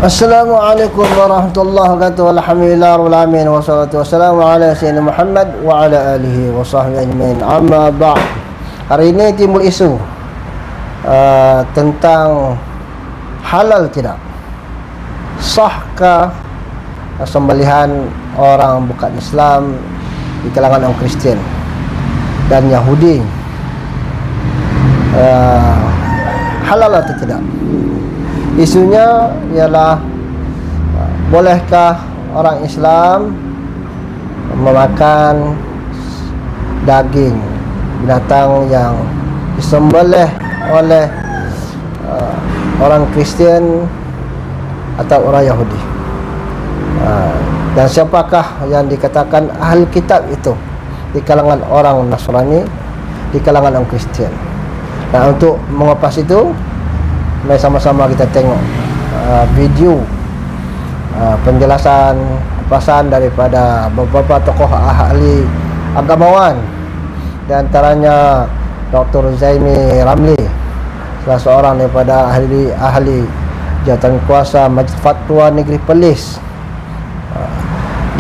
Assalamualaikum warahmatullahi wabarakatuh. Alhamdulillah rabbil alamin wassalatu wassalamu ala sayyidina Muhammad wa ala alihi wa sahbihi ajmain. Amma ba'd. Hari ini timbul isu tentang halal tidak, sahkah sembelihan orang bukan Islam di kalangan orang Kristian dan Yahudi, halal atau tidak. Isunya ialah bolehkah orang Islam memakan daging binatang yang disembelih oleh orang Kristian atau orang Yahudi, dan siapakah yang dikatakan ahli kitab itu di kalangan orang Nasrani, di kalangan orang Kristian. Nah, untuk mengupas itu, mari sama-sama kita tengok video penjelasan kupasan daripada beberapa tokoh ahli agamawan, di antaranya Dr. Zaimi Ramli, salah seorang daripada ahli jawatan kuasa Majlis Fatwa Negeri Perlis,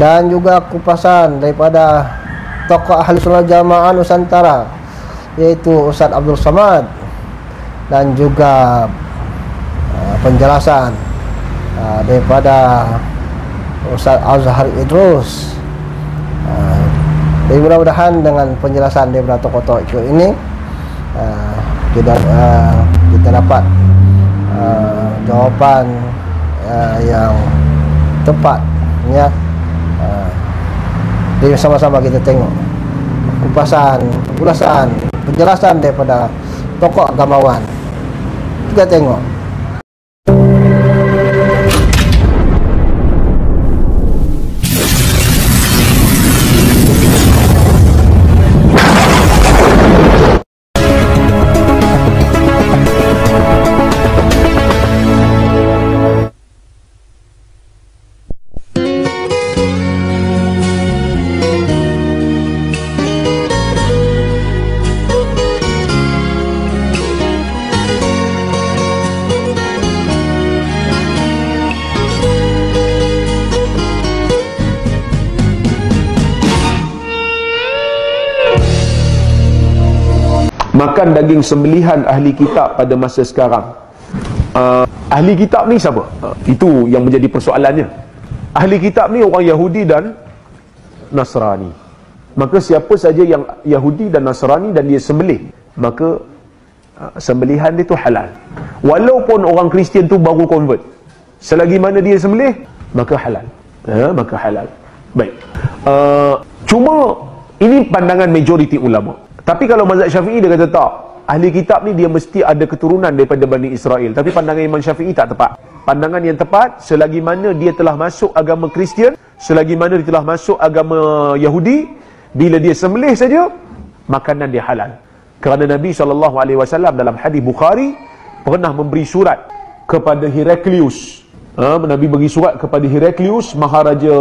dan juga kupasan daripada tokoh ahli sunnah jamaah Nusantara, yaitu Ustaz Abdul Samad, dan juga penjelasan daripada Ustaz Azhar Idrus. Jadi mudah-mudahan dengan penjelasan daripada tokoh-tokoh ini kita dapat jawapan yang tepat, ya. Jadi sama-sama kita tengok ulasan penjelasan daripada tokoh agamawan. Kita tengok. Makan daging sembelihan ahli kitab pada masa sekarang. Ahli kitab ni siapa? Itu yang menjadi persoalannya. Ahli kitab ni orang Yahudi dan Nasrani. Maka siapa saja yang Yahudi dan Nasrani dan dia sembelih, maka sembelihan dia tu halal. Walaupun orang Kristian tu baru convert, selagi mana dia sembelih, maka halal. Maka halal. Baik. Cuma ini pandangan majoriti ulama. Tapi kalau mazhab Syafi'i dia kata tak, ahli kitab ni dia mesti ada keturunan daripada Bani Israel. Tapi pandangan Imam Syafi'i tak tepat. Pandangan yang tepat, selagi mana dia telah masuk agama Kristian, selagi mana dia telah masuk agama Yahudi, bila dia sembelih saja, makanan dia halal. Kerana Nabi SAW dalam hadis Bukhari pernah memberi surat kepada Heraklius. Nabi bagi surat kepada Heraklius, Maharaja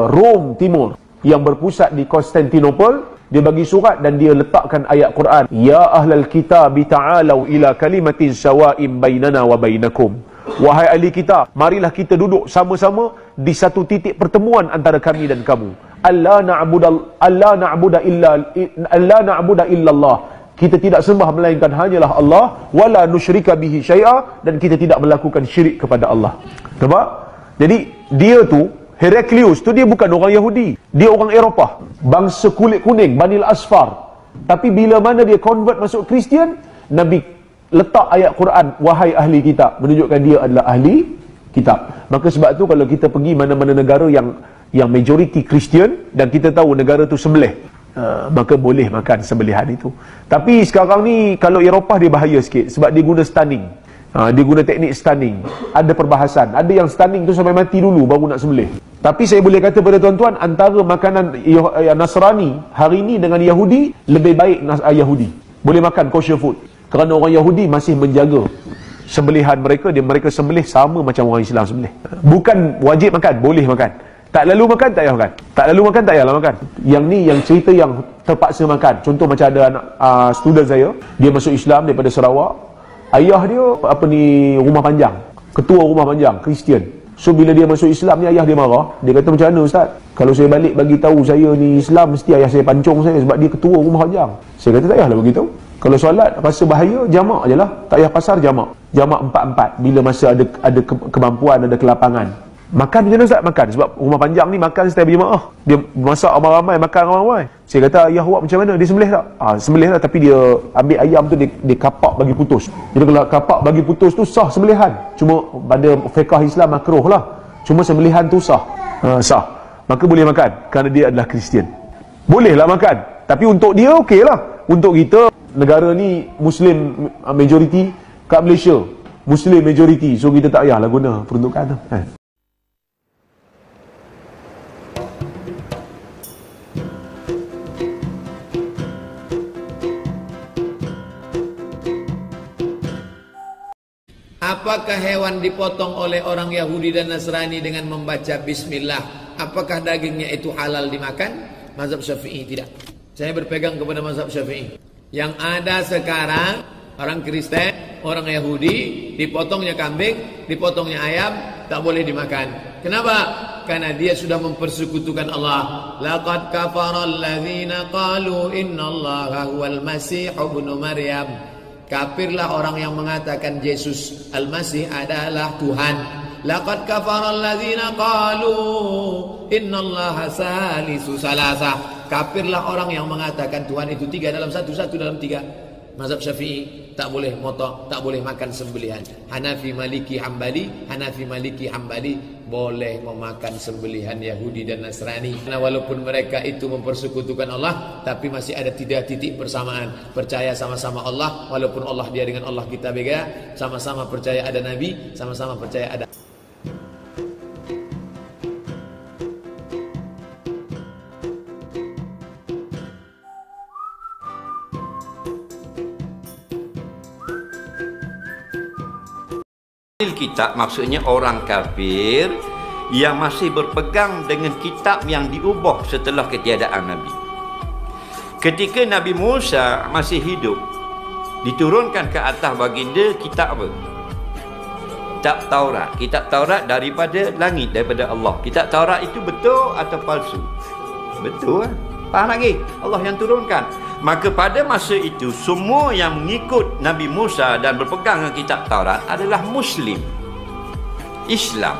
Rom Timur yang berpusat di Konstantinopel. Dia bagi surat dan dia letakkan ayat Quran, ya ahlal kitab ta'alau ila kalimatin sawa'im bainana wa bainakum. Wahai ahli kitab, marilah kita duduk sama-sama di satu titik pertemuan antara kami dan kamu. alla na'budu illallah. Kita tidak sembah melainkan hanyalah Allah, wala nusyrika bihi syai'a, dan kita tidak melakukan syirik kepada Allah. Nampak? Jadi dia tu Heraklius tu dia bukan orang Yahudi, dia orang Eropah, bangsa kulit kuning, Bani al-Asfar. Tapi bila mana dia convert masuk Kristian, Nabi letak ayat Quran, wahai ahli kitab, menunjukkan dia adalah ahli kitab. Maka sebab tu kalau kita pergi mana-mana negara yang majoriti Kristian dan kita tahu negara tu sembelih, maka boleh makan sembelihan itu. Tapi sekarang ni kalau Eropah dia bahaya sikit sebab dia guna stunning. Dia guna teknik stunning. Ada perbahasan. Ada yang stunning tu sampai mati dulu baru nak sembelih. Tapi saya boleh kata pada tuan-tuan, antara makanan Nasrani hari ini dengan Yahudi, lebih baik Yahudi. Boleh makan kosher food. Kerana orang Yahudi masih menjaga sembelihan mereka. Mereka sembelih sama macam orang Islam sembelih. Bukan wajib makan, boleh makan. Tak lalu makan, tak payah makan. Tak lalu makan, tak payahlah makan. Yang ni yang cerita yang terpaksa makan. Contoh macam ada anak student saya, dia masuk Islam daripada Sarawak. Ayah dia rumah panjang, ketua rumah panjang Kristian. So bila dia masuk Islam ni, ayah dia marah. Dia kata, macam mana Ustaz? Kalau saya balik bagi tahu saya ni Islam, mesti ayah saya pancung saya sebab dia ketua rumah hajang. Saya kata, tak payahlah beritahu. Kalau solat rasa bahaya, jamak je lah. Tak payah pasar, jamak. Jamak 4-4 bila masa ada kemampuan, ada kelapangan. Makan macam mana Ustaz? Makan. Sebab rumah panjang ni makan setiap berjemaah. Dia masak ramai-ramai, makan ramai-ramai. Saya kata, ayah awak macam mana? Dia sembelih tak? Sembelih lah, tapi dia ambil ayam tu, dia kapak bagi putus. Jadi kalau kapak bagi putus tu sah sembelihan. Cuma pada fiqh Islam makruh lah. Cuma sembelihan tu sah. Sah. Maka boleh makan kerana dia adalah Kristian. Boleh lah makan. Tapi untuk dia okey lah. Untuk kita, negara ni Muslim majoriti. Kat Malaysia Muslim majoriti. So kita tak payahlah guna peruntukan tu. Apakah hewan dipotong oleh orang Yahudi dan Nasrani dengan membaca Bismillah? Apakah dagingnya itu halal dimakan? Mazhab Syafi'i tidak. Saya berpegang kepada mazhab Syafi'i. Yang ada sekarang orang Kristen, orang Yahudi, dipotongnya kambing, dipotongnya ayam, tak boleh dimakan. Kenapa? Karena dia sudah mempersekutukan Allah. Laqad kafara alladzina qalu innallaha huwal masih ibnu Maryam. Kafirlah orang yang mengatakan Yesus Al-Masih adalah Tuhan. Laqad kafara alladzina qalu innallaha salisu salasa. Kafirlah orang yang mengatakan Tuhan itu 3 dalam 1, 1 dalam 3. Mazhab Syafi'i tak boleh motong, tak boleh makan sembelihan. Hanafi, Maliki, Hambali, Hanafi, Maliki, Hambali boleh memakan sembelihan Yahudi dan Nasrani. Karena walaupun mereka itu mempersekutukan Allah, tapi masih ada 3 titik persamaan. Percaya sama-sama Allah, walaupun Allah dia dengan Allah kita beda. Sama-sama percaya ada Nabi, sama-sama percaya ada kitab, maksudnya orang kafir yang masih berpegang dengan kitab yang diubah setelah ketiadaan Nabi. Ketika Nabi Musa masih hidup, diturunkan ke atas baginda kitab apa? Kitab Taurat. Kitab Taurat daripada langit, daripada Allah. Kitab Taurat itu betul atau palsu? Betul. Faham lagi? Allah yang turunkan. Maka pada masa itu semua yang mengikut Nabi Musa dan berpegang dengan kitab Taurat adalah Muslim, Islam.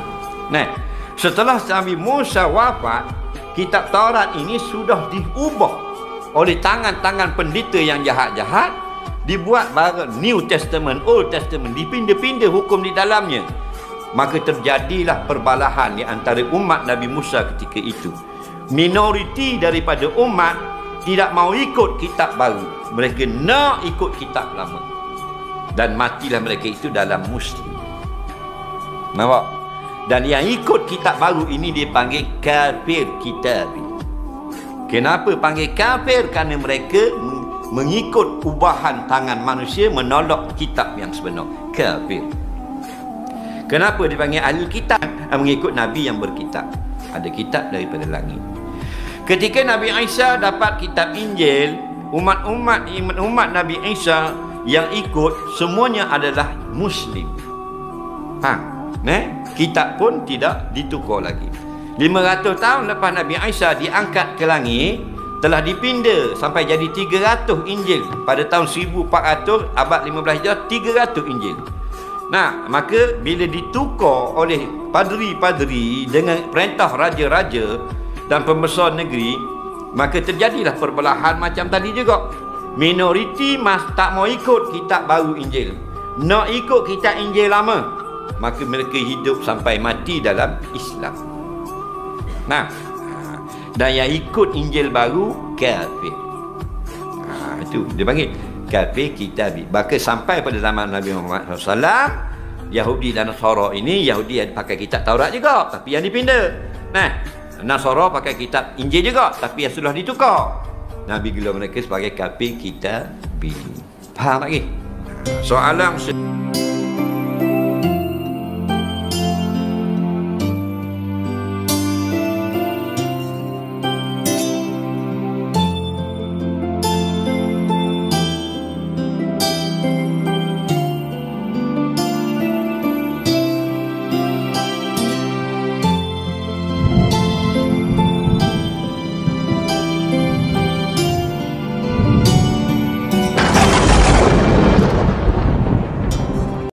Nah, setelah Nabi Musa wafat, kitab Taurat ini sudah diubah oleh tangan-tangan pendeta yang jahat-jahat, dibuat baru New Testament, Old Testament, dipindah-pindah hukum di dalamnya. Maka terjadilah perbalahan di antara umat Nabi Musa ketika itu. Minoriti daripada umat tidak mau ikut kitab baru, mereka nak ikut kitab lama, dan matilah mereka itu dalam Muslim. Nampak? Dan yang ikut kitab baru ini dipanggil kafir kitabi. Kenapa panggil kafir? Kerana mereka mengikut ubahan tangan manusia, menolak kitab yang sebenar. Kafir. Kenapa dipanggil ahli kitab? Mengikut Nabi yang berkitab. Ada kitab daripada langit. Ketika Nabi Isa dapat kitab Injil, umat Nabi Isa yang ikut semuanya adalah Muslim. Kitab pun tidak ditukar lagi. 500 tahun lepas Nabi Isa diangkat ke langit, telah dipindah sampai jadi 300 Injil. Pada tahun 1400 abad 15 Hijrah, 300 Injil. Nah, maka bila ditukar oleh padri-padri dengan perintah raja-raja dan pembesar negeri, maka terjadilah perbelahan macam tadi juga. Minoriti tak mau ikut kitab baru Injil, nak ikut kitab Injil lama. Maka mereka hidup sampai mati dalam Islam. Nah, dan yang ikut Injil baru kafir. Itu dia panggil kafir kitabi. Bahkan sampai pada zaman Nabi Muhammad SAW, Yahudi dan Nasara ini, Yahudi yang pakai kitab Taurat juga, tapi yang dipindah. Nah, Nasara pakai kitab Injil juga, tapi yang sudah ditukar. Nabi gelar mereka sebagai kafir kitabi. Faham lagi? Soalan